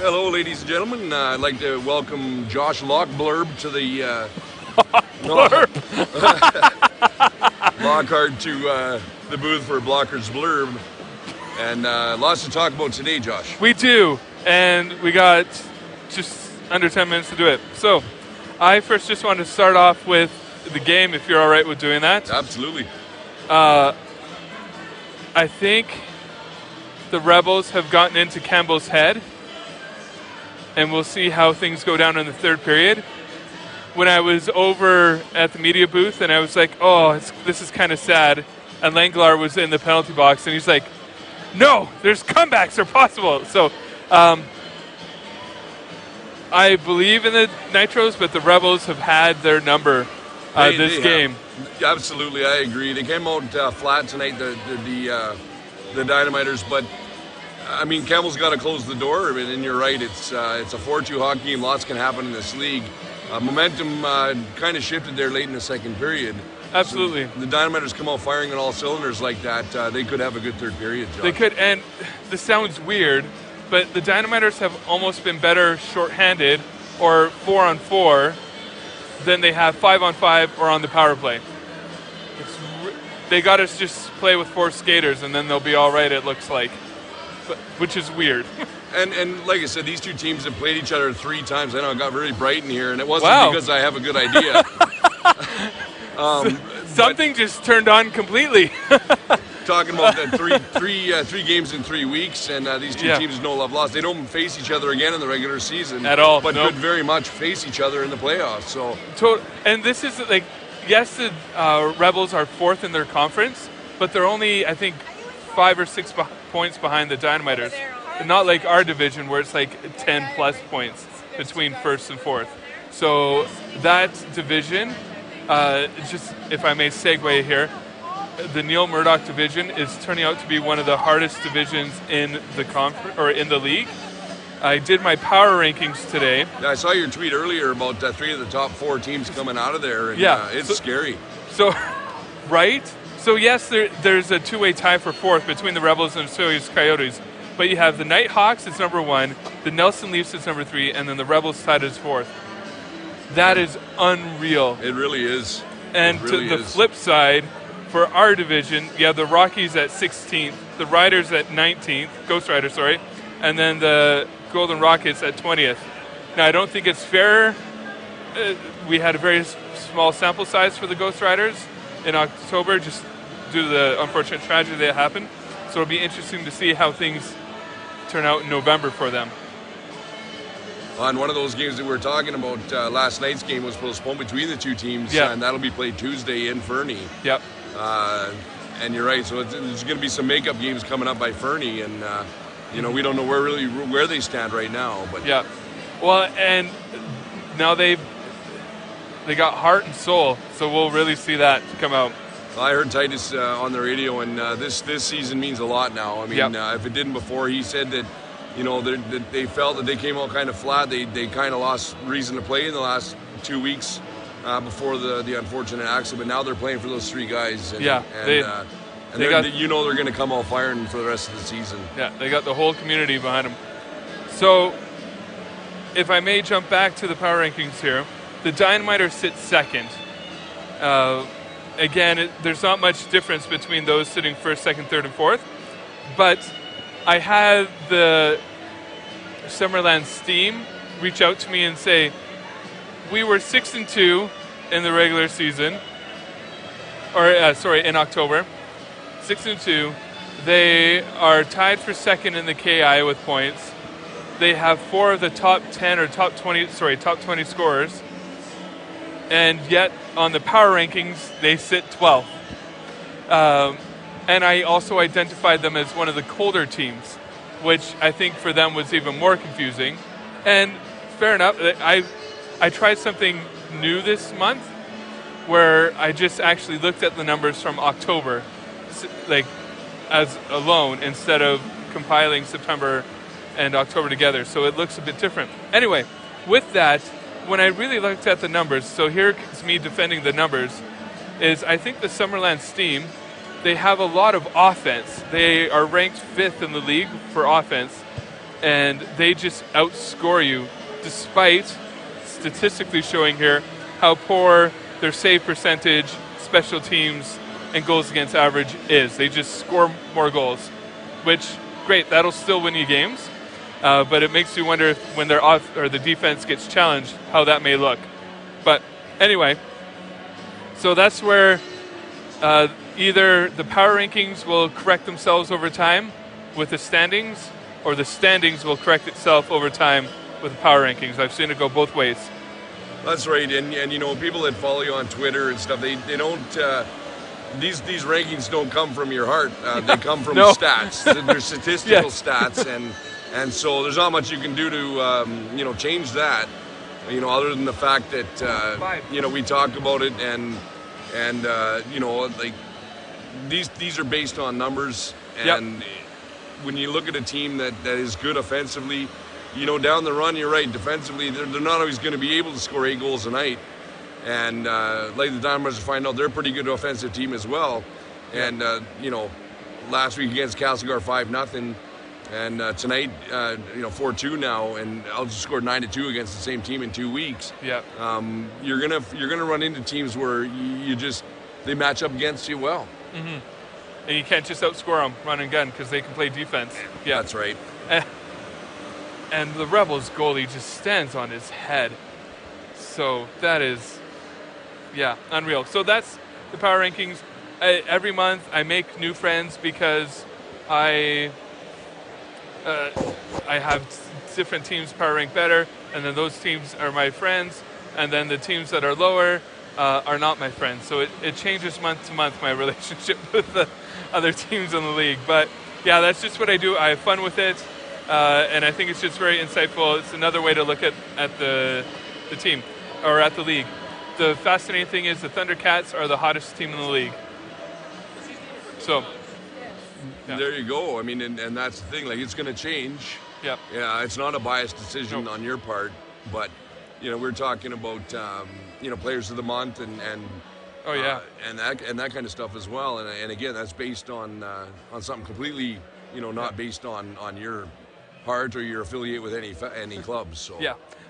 Hello, ladies and gentlemen. I'd like to welcome Josh Blurb to the Blurb. Lockhart to the booth for Blocker's Blurb, and lots to talk about today, Josh. We do, and we got just under 10 minutes to do it. So, I first just wanted to start off with the game, if you're all right with doing that. Absolutely. I think the Rebels have gotten into Campbell's head, and we'll see how things go down in the third period. When I was over at the media booth, and I was like, oh, this is kind of sad, and Langlar was in the penalty box, and he's like, no, there's comebacks are possible. So I believe in the Nitros, but the Rebels have had their number this game. Absolutely, I agree. They came out flat tonight, the Dynamiters, but I mean, Campbell's got to close the door, and you're right. It's a 4-2 hockey game. Lots can happen in this league. Momentum kind of shifted there late in the second period. Absolutely. So the Dynamiters come out firing on all cylinders like that. They could have a good third period, John. They could, and this sounds weird, but the Dynamiters have almost been better shorthanded or 4-on-4 than they have 5-on-5 or on the power play. They got to just play with 4 skaters, and then they'll be all right, it looks like, which is weird. And like I said, these two teams have played each other 3 times. I know it got very bright in here, and it wasn't because I have a good idea. Something just turned on completely. Talking about the three games in 3 weeks, and these two teams no love lost. They don't face each other again in the regular season at all, but could very much face each other in the playoffs. So, and this is like, yes, the Rebels are 4th in their conference, but they're only, I think, 5 or 6 points behind the Dynamiters. Not like our division where it's like 10 plus points between 1st and 4th. So that division, just if I may segue here, the Neil Murdoch division is turning out to be one of the hardest divisions in the conference or in the league. I did my power rankings today. I saw your tweet earlier about 3 of the top 4 teams coming out of there, and it's scary. So, right? So yes, there's a 2-way tie for 4th between the Rebels and the Soyuz Coyotes. But you have the Nighthawks, it's number 1, the Nelson Leafs, it's number 3, and then the Rebels tied as 4th. That is unreal. It really is. And to the flip side, for our division, you have the Rockies at 16th, the Riders at 19th, Ghost Riders, sorry, and then the Golden Rockets at 20th. Now, I don't think it's fair. We had a very small sample size for the Ghost Riders in October, just due to the unfortunate tragedy that happened. So it'll be interesting to see how things turn out in November for them. On one of those games that we were talking about, last night's game was postponed between the two teams, and that'll be played Tuesday in Fernie. Yep. And you're right, so there's going to be some makeup games coming up by Fernie, and we don't know where they stand right now. But yeah, well, and now they got heart and soul, so we'll really see that come out. I heard Titus on the radio, and this season means a lot now. I mean, if it didn't before, he said that, that they felt that they came out kind of flat. They kind of lost reason to play in the last 2 weeks before the unfortunate accident. But now they're playing for those 3 guys. And, they're going to come out firing for the rest of the season. Yeah, they got the whole community behind them. So, if I may jump back to the power rankings here, the Dynamiters sit 2nd. Again, there's not much difference between those sitting 1st, 2nd, 3rd, and 4th. But I had the Summerland Steam reach out to me and say, we were 6-2 in the regular season, in October. 6-2. They are tied for 2nd in the KI with points. They have 4 of the top 10 or top 20 scorers. And yet, on the power rankings, they sit 12th. And I also identified them as one of the colder teams, which I think for them was even more confusing. And fair enough, I tried something new this month, where I just actually looked at the numbers from October, like as alone, instead of compiling September and October together. So it looks a bit different. Anyway, with that, when I really looked at the numbers, so here's me defending the numbers, is I think the Summerland Steam, they have a lot of offense. They are ranked 5th in the league for offense. and they just outscore you, despite statistically showing here how poor their save percentage, special teams, and goals against average is. They just score more goals, which, great, that'll still win you games, but it makes you wonder if when they're off or the defense gets challenged, how that may look. But anyway, so that's where either the power rankings will correct themselves over time with the standings, or the standings will correct itself over time with the power rankings. I've seen it go both ways. That's right, and you know, people that follow you on Twitter and stuff, they don't. These rankings don't come from your heart. They come from stats. They're statistical stats, and so there's not much you can do to change that. You know, other than the fact that we talked about it, and like these are based on numbers, and when you look at a team that is good offensively, down the run, you're right, defensively, they're not always going to be able to score 8 goals a night. And like the Dynamiters find out, they're a pretty good offensive team as well. And, last week against Castlegar 5-0. And tonight, 4-2 now. And I'll just scored 9-2 against the same team in 2 weeks. Yeah. You're gonna run into teams where they match up against you well. Mm-hmm. And you can't just outscore them, run and gun, because they can play defense. Yeah, that's right. And the Rebels goalie just stands on his head. So that is, unreal. So that's the power rankings. Every month I make new friends because I have different teams power rank better, and then those teams are my friends, and then the teams that are lower are not my friends. So it changes month to month, my relationship with the other teams in the league. But yeah, that's just what I do. I have fun with it. And I think it's just very insightful. It's another way to look at the team, or at the league. The fascinating thing is the Thundercats are the hottest team in the league. So, there you go. I mean, and that's the thing. Like, it's going to change. Yeah. Yeah, it's not a biased decision on your part, but we're talking about players of the month and that kind of stuff as well. And again, that's based on something completely not based on your heart or your affiliate with any clubs. So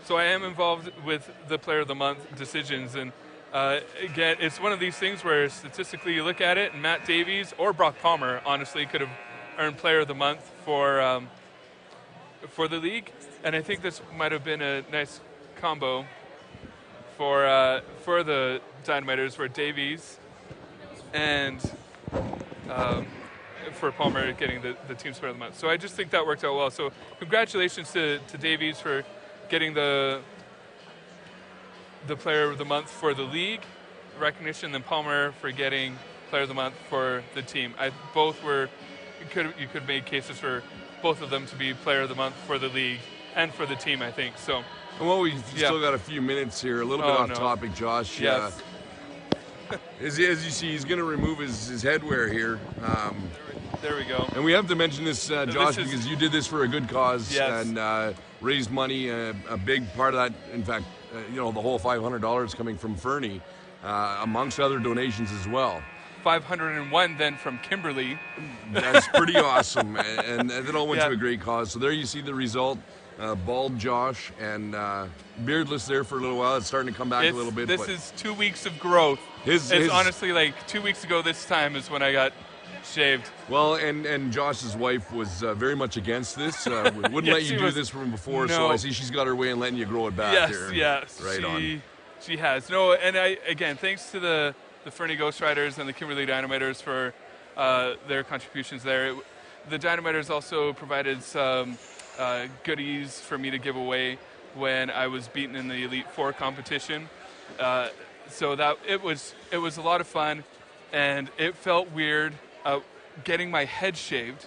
so I am involved with the Player of the Month decisions, and again, it's one of these things where statistically you look at it, and Matt Davies or Brock Palmer honestly could have earned Player of the Month for the league, and I think this might have been a nice combo for the Dynamiters, where Davies and for Palmer getting the team's Player of the Month. So I just think that worked out well. So congratulations to Davies for getting the Player of the Month for the league recognition, and Palmer for getting Player of the Month for the team. You could make cases for both of them to be Player of the Month for the league and for the team, I think. So. Well, we've still got a few minutes here. A little bit off topic, Josh. Yes. As you see, he's going to remove his headwear here. There we go. And we have to mention this, Josh, because you did this for a good cause and raised money. A big part of that, in fact, the whole $500 coming from Fernie, amongst other donations as well. 501 then from Kimberley. That's pretty awesome, and it all went to a great cause. So there you see the result. Bald Josh and beardless there for a little while. It's starting to come back a little bit. This is 2 weeks of growth. It's honestly like 2 weeks ago this time is when I got shaved. Well, and Josh's wife was very much against this. Wouldn't let you do this from before, so I see she's got her way in letting you grow it back there. Yes, right on. She has. No, and again, thanks to the Fernie Ghost Riders and the Kimberley Dynamiters for their contributions there. The Dynamiters also provided some goodies for me to give away when I was beaten in the Elite Four competition. So that it was a lot of fun, and it felt weird getting my head shaved,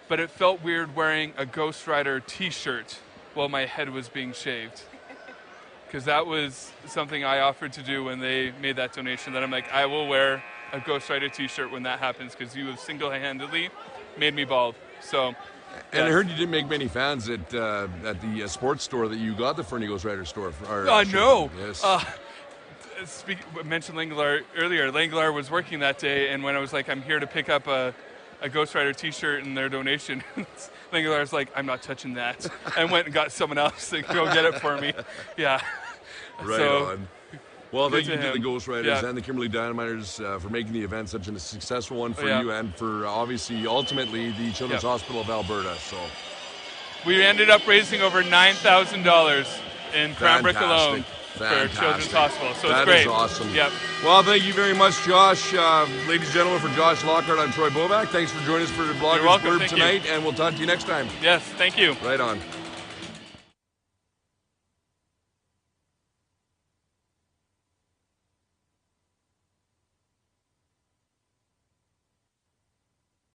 but it felt weird wearing a Ghost Rider t-shirt while my head was being shaved. Because that was something I offered to do when they made that donation, that I'm like, I will wear a Ghost Rider t-shirt when that happens, because you have single-handedly made me bald. So. And I heard you didn't make many fans at the sports store that you got the Fernie Ghost Rider store. No. Yes. Mentioned Langlar earlier. Langlar was working that day, and when I was like, I'm here to pick up a Ghost Rider T-shirt in their donation. Lingelar's like, I'm not touching that, and went and got someone else to go get it for me. Yeah. Right so, on. Well, thank you to him. the Ghost Riders and the Kimberley Dynamiters for making the event such a successful one for you and for obviously ultimately the Children's Hospital of Alberta. So we ended up raising over $9,000 in Cranbrook alone. For Children's Hospital, so it's great. That is awesome. Yep. Well, thank you very much, Josh. Ladies and gentlemen, for Josh Lockhart, I'm Troy Boback. Thanks for joining us for the Blurb tonight, and we'll talk to you next time. Yes, thank you. Right on.